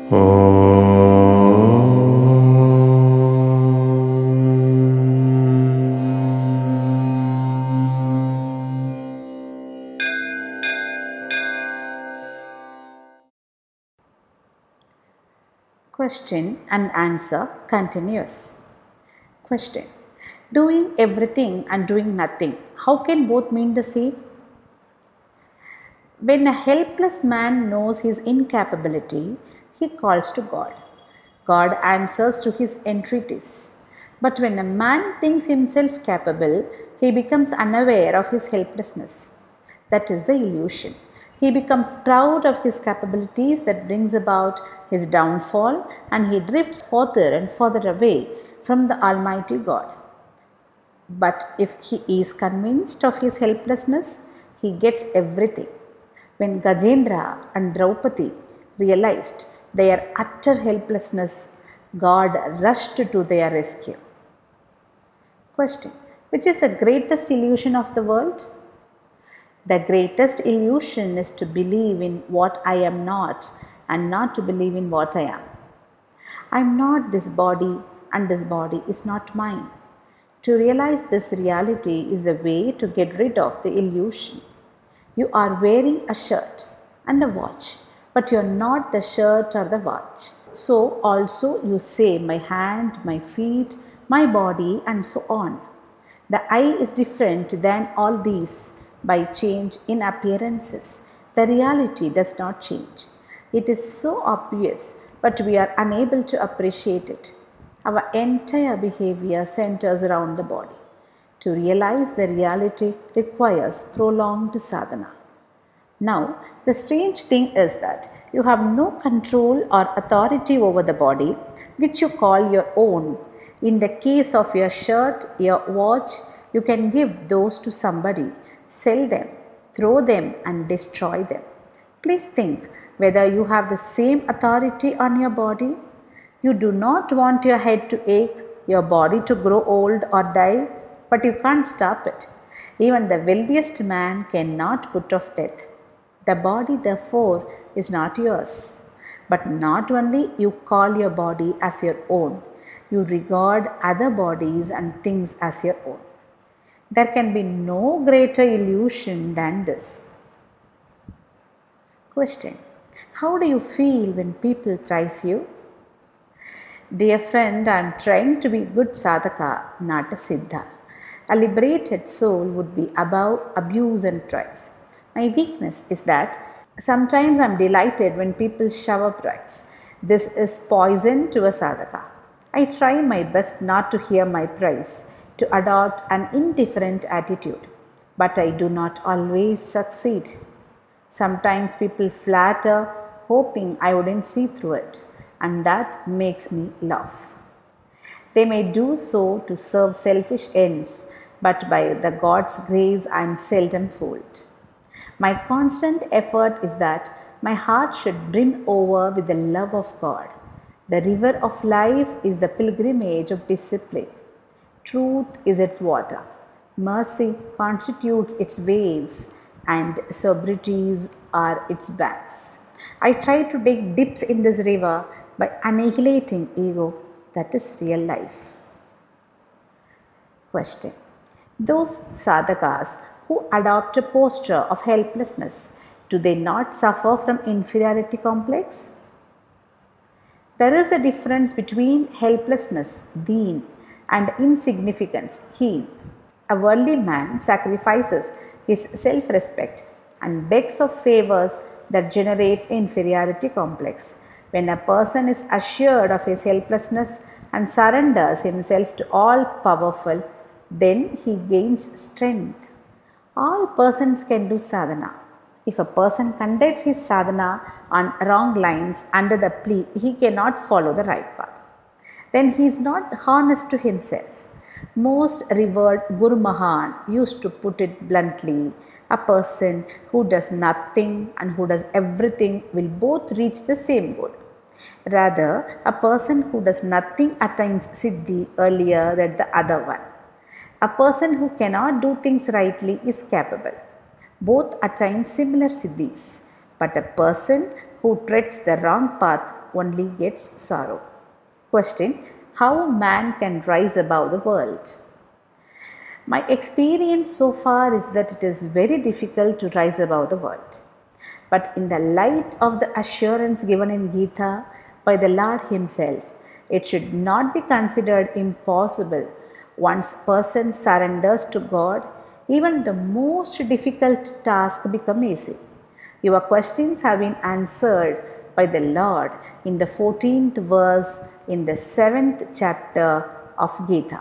Question and answer continuous. Question. Doing everything and doing nothing. How can both mean the same? When a helpless man knows his incapability, he calls to God. God answers to his entreaties. But when a man thinks himself capable, he becomes unaware of his helplessness. That is the illusion. He becomes proud of his capabilities that brings about his downfall, and he drifts further and further away from the Almighty God. But if he is convinced of his helplessness, he gets everything. When Gajendra and Draupadi realized their utter helplessness, God rushed to their rescue. Question. Which is the greatest illusion of the world? The greatest illusion is to believe in what I am not and not to believe in what I am. I am not this body and this body is not mine. To realize this reality is the way to get rid of the illusion. You are wearing a shirt and a watch, but you are not the shirt or the watch. So also you say my hand, my feet, my body, and so on. The I is different than all these by change in appearances. The reality does not change. It is so obvious, but we are unable to appreciate it. Our entire behavior centers around the body. To realize the reality requires prolonged sadhana. Now, the strange thing is that you have no control or authority over the body, which you call your own. In the case of your shirt, your watch, you can give those to somebody, sell them, throw them, and destroy them. Please think whether you have the same authority on your body. You do not want your head to ache, your body to grow old or die, but you can't stop it. Even the wealthiest man cannot put off death. The body, therefore, is not yours. But not only you call your body as your own, you regard other bodies and things as your own. There can be no greater illusion than this. Question. How do you feel when people praise you? Dear friend, I am trying to be good sadhaka, not a siddha. A liberated soul would be above abuse and praise. My weakness is that sometimes I am delighted when people shower praise. This is poison to a sadhaka. I try my best not to hear my praise, to adopt an indifferent attitude, but I do not always succeed. Sometimes people flatter, hoping I wouldn't see through it, and that makes me laugh. They may do so to serve selfish ends, but by the God's grace I am seldom fooled. My constant effort is that my heart should brim over with the love of God. The river of life is the pilgrimage of discipline. Truth is its water. Mercy constitutes its waves, and sobrieties are its banks. I try to take dips in this river by annihilating ego. That is real life. Question. Those sadhakas who adopt a posture of helplessness, do they not suffer from inferiority complex? There is a difference between helplessness, deen, and insignificance, heen. A worldly man sacrifices his self-respect and begs of favors that generates inferiority complex. When a person is assured of his helplessness and surrenders himself to all powerful, then he gains strength. All persons can do sadhana. If a person conducts his sadhana on wrong lines under the plea he cannot follow the right path, then he is not harnessed to himself. Most revered Guru Maharaj used to put it bluntly, a person who does nothing and who does everything will both reach the same goal. Rather, a person who does nothing attains siddhi earlier than the other one. A person who cannot do things rightly is capable. Both attain similar siddhis. But a person Who treads the wrong path only gets sorrow. Question: how man can rise above the world? My experience so far is that it is very difficult to rise above the world. But in the light of the assurance given in Gita by the Lord Himself, it should not be considered impossible. Once person surrenders to God, even the most difficult task becomes easy. Your questions have been answered by the Lord in the 14th verse in the 7th chapter of Gita.